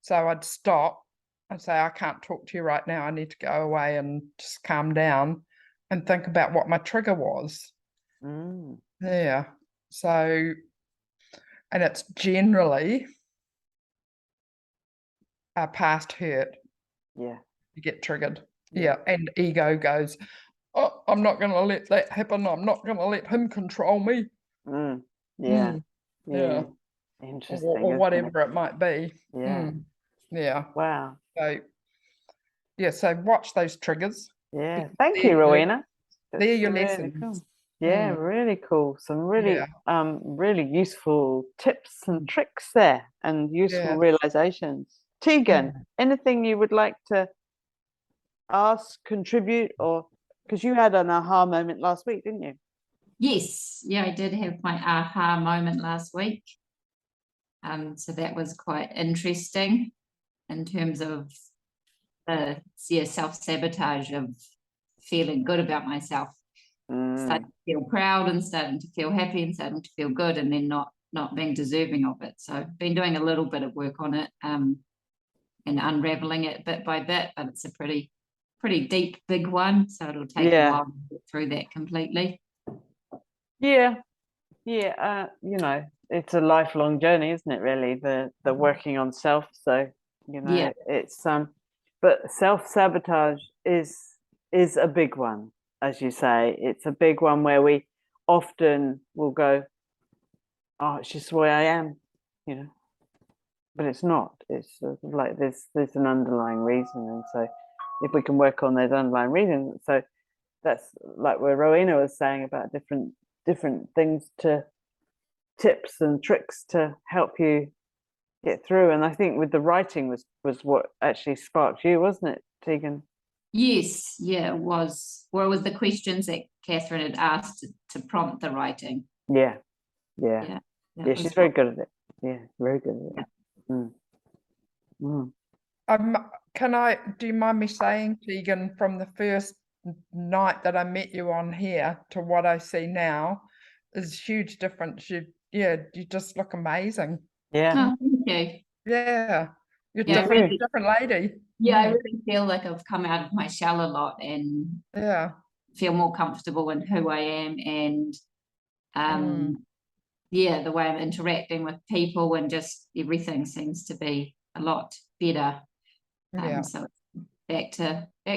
So I'd stop and say, I can't talk to you right now. I need to go away and just calm down and think about what my trigger was. Yeah. So, and it's generally a past hurt. Yeah. You get triggered. Yeah. And ego goes, oh, I'm not going to let that happen. I'm not going to let him control me. Yeah. Interesting. Or whatever it might be. Yeah. Wow. So, so watch those triggers. Yeah. Thank you, Rowena. They're your really lessons. Cool. Yeah, really cool. Some really really useful tips and tricks there, and useful realizations. Tegan, anything you would like to ask, contribute, or because you had an aha moment last week, didn't you? Yes, I did have my aha moment last week. So that was quite interesting in terms of the self-sabotage of feeling good about myself. Starting to feel proud and starting to feel happy and starting to feel good, and then not being deserving of it. So I've been doing a little bit of work on it and unraveling it bit by bit, but it's a pretty deep, big one. So it'll take a while to get through that completely. Yeah. You know, it's a lifelong journey, isn't it, really? The working on self. So, you know, it's but self-sabotage is a big one, as you say. It's a big one where we often will go, oh, it's just the way I am, you know. But it's not. It's sort of like there's an underlying reason, and so if we can work on those underlying reasons, so that's like where Rowena was saying about different things, to tips and tricks to help you get through. And I think with the writing was what actually sparked you, wasn't it, Tegan? Yes, it was. Or it was the questions that Catherine had asked to prompt the writing. Yeah, she's very good at it. Yeah, very good at it. Do you mind me saying, Tegan, from the first night that I met you on here to what I see now is huge difference. You just look amazing. Yeah. Oh, thank you. Yeah. You're different lady. Yeah, I really feel like I've come out of my shell a lot and feel more comfortable in who I am, and the way I'm interacting with people, and just everything seems to be a lot better. So it's back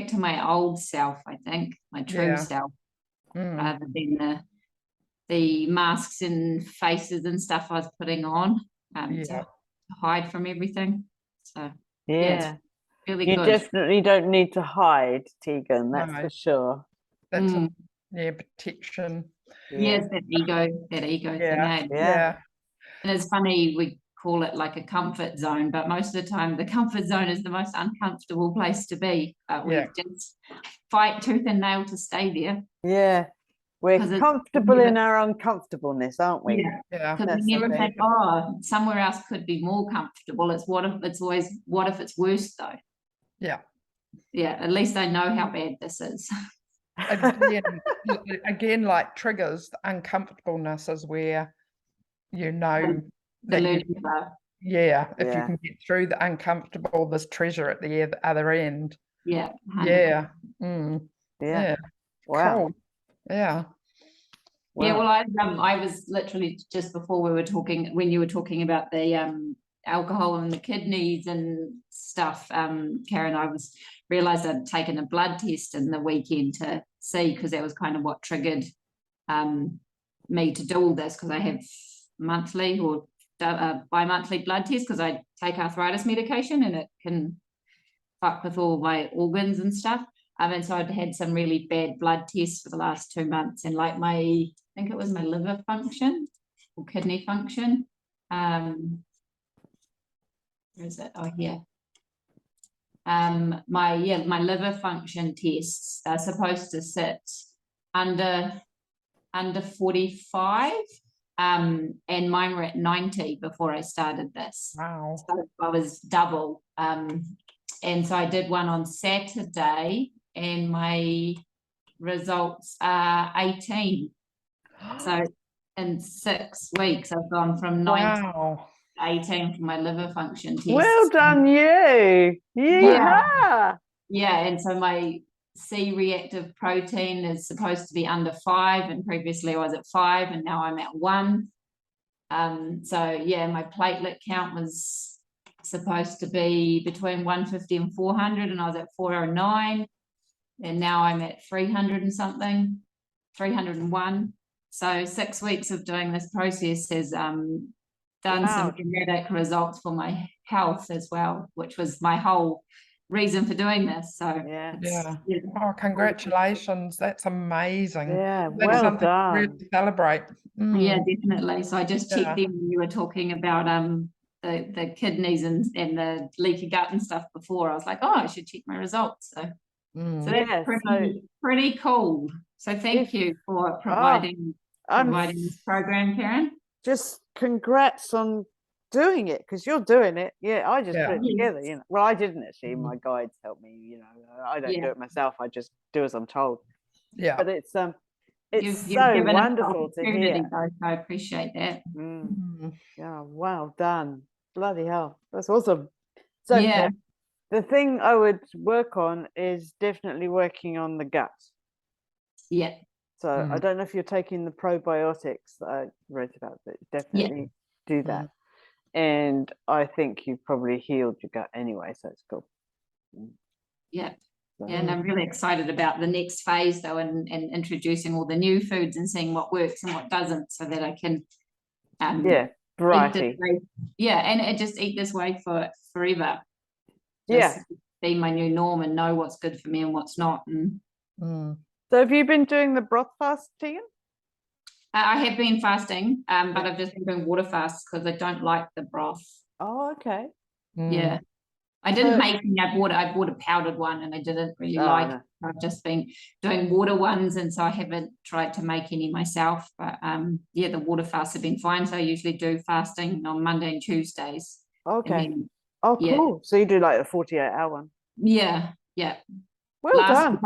to my old self, I think, my true self, rather than the masks and faces and stuff I was putting on to hide from everything. So it's really you good. Definitely don't need to hide, Tegan, that's for sure. That's protection. Yes, that ego thing. Yeah. And it's funny, we call it like a comfort zone, but most of the time the comfort zone is the most uncomfortable place to be. We just fight tooth and nail to stay there. Yeah, we're comfortable in our uncomfortableness, aren't we? Because we never think, somewhere else could be more comfortable. It's what if it's worse though? At least I know how bad this is. Again, like triggers, the uncomfortableness is where you know that if you can get through the uncomfortable, there's treasure at the other end. Wow. Cool. Well, I was literally just before when you were talking about the alcohol and the kidneys and stuff, Karen, I realized I'd taken a blood test in the weekend to see, because that was kind of what triggered me to do all this, because I have monthly or bi-monthly blood tests, because I take arthritis medication and it can fuck with all my organs and stuff. And so I'd had some really bad blood tests for the last 2 months, and like I think it was my liver function or kidney function. Where is it? Oh, here. my liver function tests are supposed to sit under 45. And mine were at 90 before I started this. Wow. So I was double. And so I did one on Saturday, and my results are 18. So in 6 weeks, I've gone from 90 Wow. to 18 for my liver function test. Well done, you. Yeah. Yeah, and so my C-reactive protein is supposed to be under 5, and previously I was at 5, and now I'm at 1. So yeah, my platelet count was supposed to be between 150 and 400, and I was at 409, and now I'm at 300 and something, 301. So 6 weeks of doing this process has done some dramatic results for my health as well, which was my whole reason for doing this. So yeah. Oh, congratulations. That's amazing. Yeah, That's well something done. to really celebrate. Yeah, definitely. So I just checked in when you were talking about the kidneys and the leaky gut and stuff before. I was like, oh, I should check my results. So that's pretty cool. So thank you for providing this program, Karen. Just congrats on doing it, because you're doing it. Yeah, I just put it together, you know. Well, I didn't actually. My guides helped me, you know. I don't do it myself. I just do as I'm told. Yeah. But it's You've so wonderful to hear. I appreciate that. Yeah, well done. Bloody hell. That's awesome. So the thing I would work on is definitely working on the gut. Yeah. So I don't know if you're taking the probiotics that I wrote about, but definitely do that. And I think you've probably healed your gut anyway, so it's cool. Yeah. And I'm really excited about the next phase, though, and introducing all the new foods and seeing what works and what doesn't, so that I can variety. And just eat this way for forever. Be my new norm and know what's good for me and what's not. So have you been doing the broth fast, Tegan? I have been fasting, but I've just been doing water fasts because I don't like the broth. Oh, okay. Yeah. I didn't make any. I bought a powdered one, and I didn't really like it. I've just been doing water ones, and so I haven't tried to make any myself. But the water fasts have been fine. So I usually do fasting on Monday and Tuesdays. Okay. Cool. So you do like a 48-hour one? Yeah. Well done.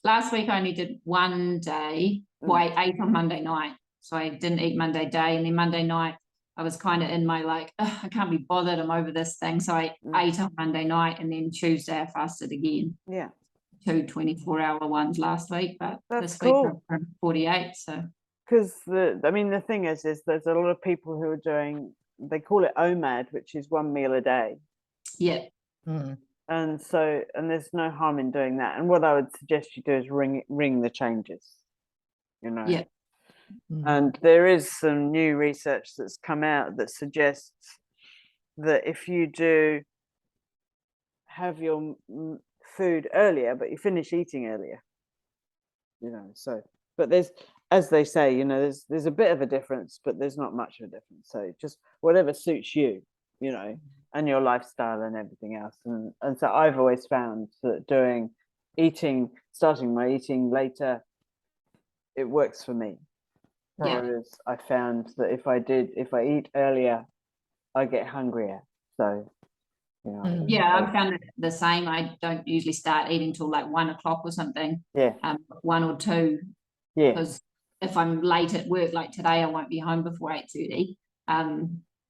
Last week I only did one day. Well, I ate on Monday night, so I didn't eat Monday day, and then Monday night I was kind of in my I can't be bothered, I'm over this thing. So I ate on Monday night, and then Tuesday I fasted again. Yeah. 2 24-hour ones last week, but this week I'm 48. So because the thing is there's a lot of people who are doing, they call it OMAD, which is 1 meal a day. Yeah. And there's no harm in doing that. And what I would suggest you do is ring the changes, you know. Yeah. And there is some new research that's come out that suggests that if you do have your food earlier, but you finish eating earlier, you know, so, but there's, as they say, you know, there's a bit of a difference, but there's not much of a difference. So just whatever suits you, you know, and your lifestyle and everything else. And so I've always found that starting my eating later, it works for me. Whereas I found that if I eat earlier, I get hungrier. So, you know. Yeah, I've found it the same. I don't usually start eating till like 1 o'clock or something. 1 or 2. Yeah. Because if I'm late at work, like today, I won't be home before 8:30.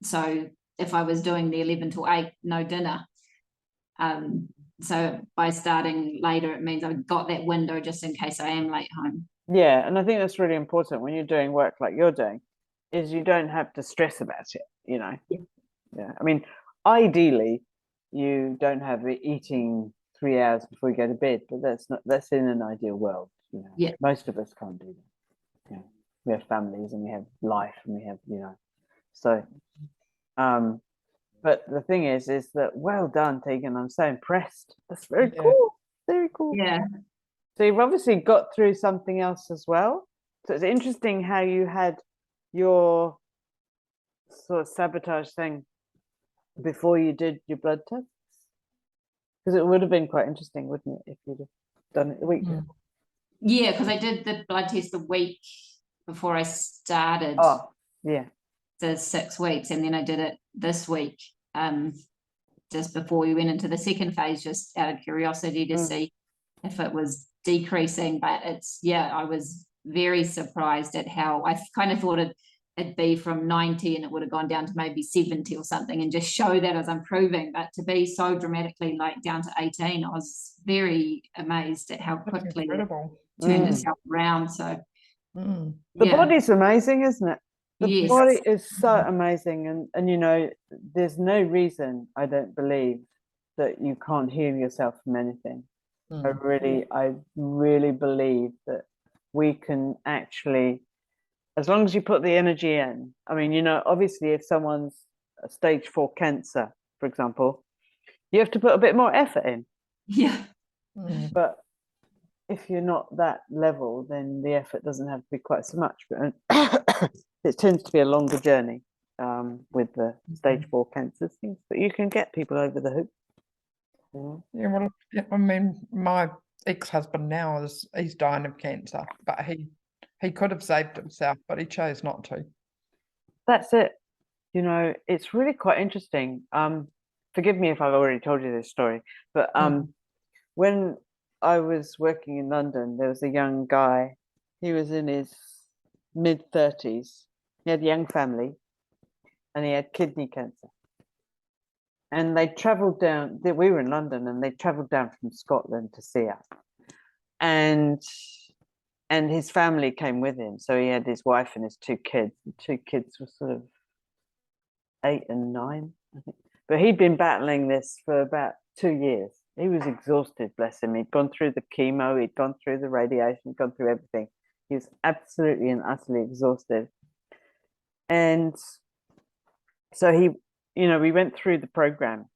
So if I was doing the 11 till 8, no dinner. So by starting later, it means I've got that window just in case I am late home. Yeah, and I think that's really important when you're doing work like you're doing, is you don't have to stress about it, you know. Yeah. I mean, ideally, you don't have it eating 3 hours before you go to bed, but that's in an ideal world, you know. Yeah. Most of us can't do that. You know, we have families and we have life and we have, you know. So, but the thing is that well done, Tegan. I'm so impressed. That's very cool. Very cool. Yeah. So you've obviously got through something else as well. So it's interesting how you had your sort of sabotage thing before you did your blood tests. Because it would have been quite interesting, wouldn't it, if you'd have done it the week before? Yeah, because I did the blood test the week before I started Yeah. the 6 weeks, and then I did it this week, just before we went into the second phase, just out of curiosity to see if it was decreasing. But I was very surprised at how I kind of thought it'd be from 90 and it would have gone down to maybe 70 or something, and just show that as improving. But to be so dramatically like down to 18, I was very amazed at how quickly it turned itself around. So the body's amazing, isn't it? The body is so Mm-hmm. amazing, and you know, there's no reason, I don't believe, that you can't heal yourself from anything. I really believe that we can actually, as long as you put the energy in. I mean, you know, obviously if someone's a stage 4 cancer, for example, you have to put a bit more effort in. Yeah. But if you're not that level, then the effort doesn't have to be quite so much. But it tends to be a longer journey with the stage 4 cancer things, but you can get people over the hoop. Yeah, well, I mean, my ex-husband now he's dying of cancer, but he could have saved himself, but he chose not to. That's it. You know, it's really quite interesting. Forgive me if I've already told you this story, but when I was working in London, there was a young guy. He was in his mid-30s. He had a young family, and he had kidney cancer. And they travelled down. We were in London, and they travelled down from Scotland to see us. And his family came with him. So he had his wife and his 2 kids. The 2 kids were sort of 8 and 9, I think. But he'd been battling this for about 2 years. He was exhausted, bless him. He'd gone through the chemo, he'd gone through the radiation, gone through everything. He was absolutely and utterly exhausted. And so we went through the program,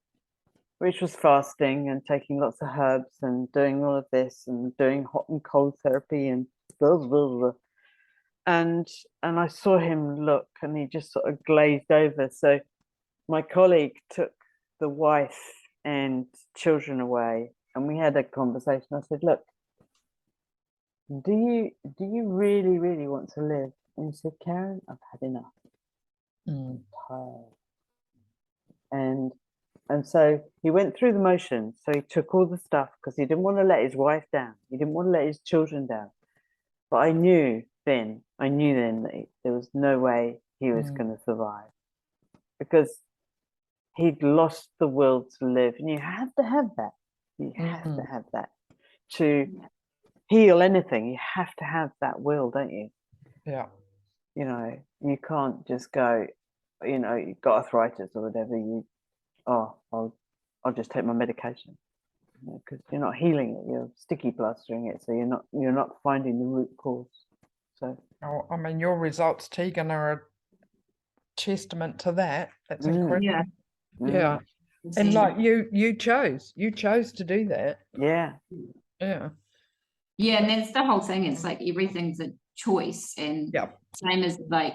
which was fasting and taking lots of herbs and doing all of this and doing hot and cold therapy and blah, blah, blah. And I saw him look, and he just sort of glazed over. So my colleague took the wife and children away, and we had a conversation. I said, look, do you really, really want to live? And he said, Karen, I've had enough. I'm tired. And so he went through the motions. So he took all the stuff because he didn't want to let his wife down. He didn't want to let his children down. But I knew then that there was no way he was going to survive, because he'd lost the will to live. And you have to have that. You have to have that to heal anything. You have to have that will, don't you? Yeah. You know, you can't just go, you know, you've got arthritis or whatever, I'll just take my medication, because you're not healing it, you're sticky plastering it, so you're not finding the root cause. So I mean, your results, Tegan, are a testament to that. That's incredible. Yeah. And like you chose to do that. Yeah. Yeah, and that's the whole thing. It's like everything's a choice, and same as like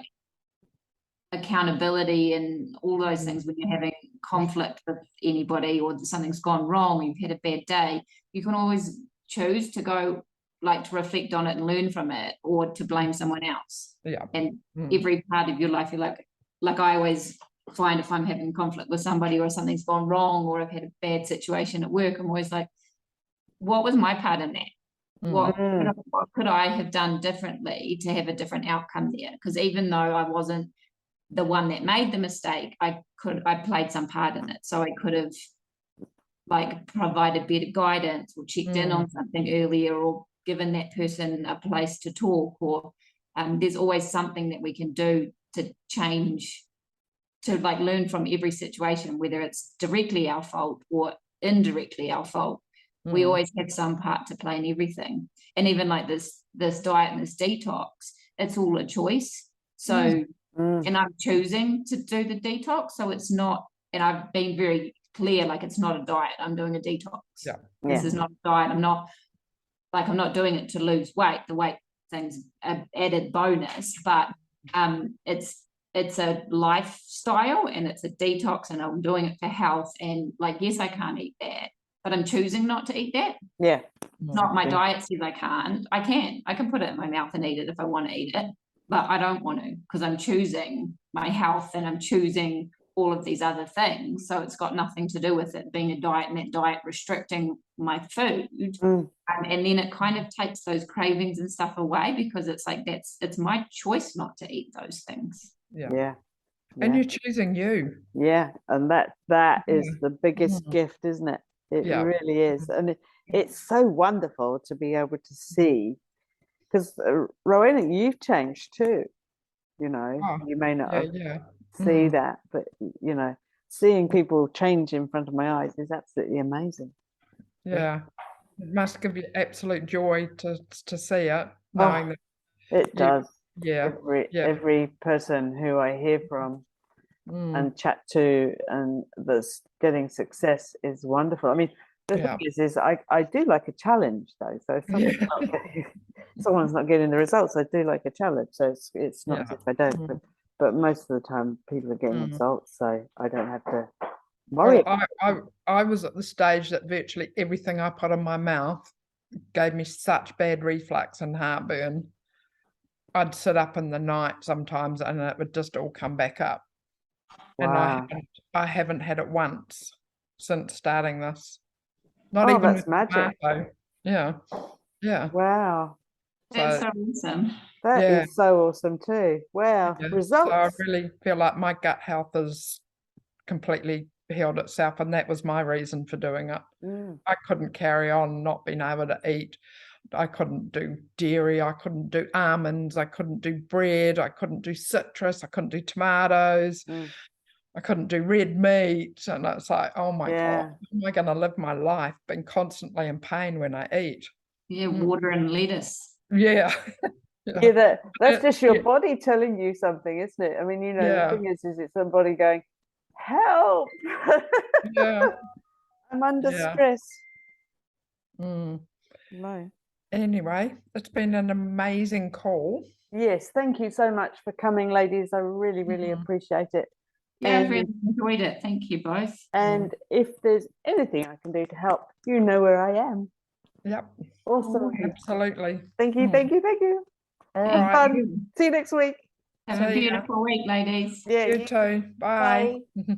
accountability and all those things. When you're having conflict with anybody, or something's gone wrong, or you've had a bad day, you can always choose to go, like, to reflect on it and learn from it, or to blame someone else. And every part of your life, you're like I always find, if I'm having conflict with somebody, or something's gone wrong, or I've had a bad situation at work, I'm always like, what was my part in that? What could I have done differently to have a different outcome there? Because even though I wasn't the one that made the mistake, I played some part in it. So I could have, like, provided better guidance, or checked in on something earlier, or given that person a place to talk, or there's always something that we can do to change, to like learn from every situation, whether it's directly our fault or indirectly our fault. We always have some part to play in everything. And even like this diet and this detox, it's all a choice. So and I'm choosing to do the detox, so it's not, and I've been very clear, like, it's not a diet, I'm doing a detox. This is not a diet. I'm not doing it to lose weight. The weight thing's an added bonus, but it's a lifestyle, and it's a detox, and I'm doing it for health. And like, yes, I can't eat that, but I'm choosing not to eat that. Yeah. Not my diet says I can't. I can put it in my mouth and eat it if I want to eat it, but I don't want to because I'm choosing my health and I'm choosing all of these other things. So it's got nothing to do with it being a diet and that diet restricting my food. And then it kind of takes those cravings and stuff away because it's like it's my choice not to eat those things. Yeah. And you're choosing you. Yeah. And that is the biggest gift, isn't it? It really is. And it's so wonderful to be able to see, because Rowena, you've changed too. You know, you may not see that, but you know, seeing people change in front of my eyes is absolutely amazing. Yeah, it must give you absolute joy to see it, knowing that it does. Every person who I hear from and chat to and that's getting success is wonderful. I mean, the thing is I do like a challenge though. So if someone's not getting the results, I do like a challenge. So it's not as if I don't, but most of the time people are getting results, so I don't have to worry. Well, I was at the stage that virtually everything I put in my mouth gave me such bad reflux and heartburn. I'd sit up in the night sometimes and it would just all come back up. Wow. And I haven't had it once since starting this. Not even that's with magic. tomato. Yeah. Wow. That's so awesome. That is so awesome too. Wow. Results. So I really feel like my gut health has completely healed itself, and that was my reason for doing it. I couldn't carry on not being able to eat. I couldn't do dairy, I couldn't do almonds, I couldn't do bread, I couldn't do citrus, I couldn't do tomatoes, I couldn't do red meat. And it's like, oh my God, how am I going to live my life being constantly in pain when I eat? Yeah, water and lettuce. Yeah. That's just your body telling you something, isn't it? I mean, you know, the thing is it's somebody going, help. I'm under stress. No. Anyway, it's been an amazing call. Yes, thank you so much for coming, ladies. I really, really appreciate it. Yeah, I've really enjoyed it. Thank you both. And if there's anything I can do to help, you know where I am. Yep. Awesome. Absolutely. Thank you, thank you, thank you. All right. See you next week. Have a beautiful week, ladies. Yeah, you too. Bye. Bye.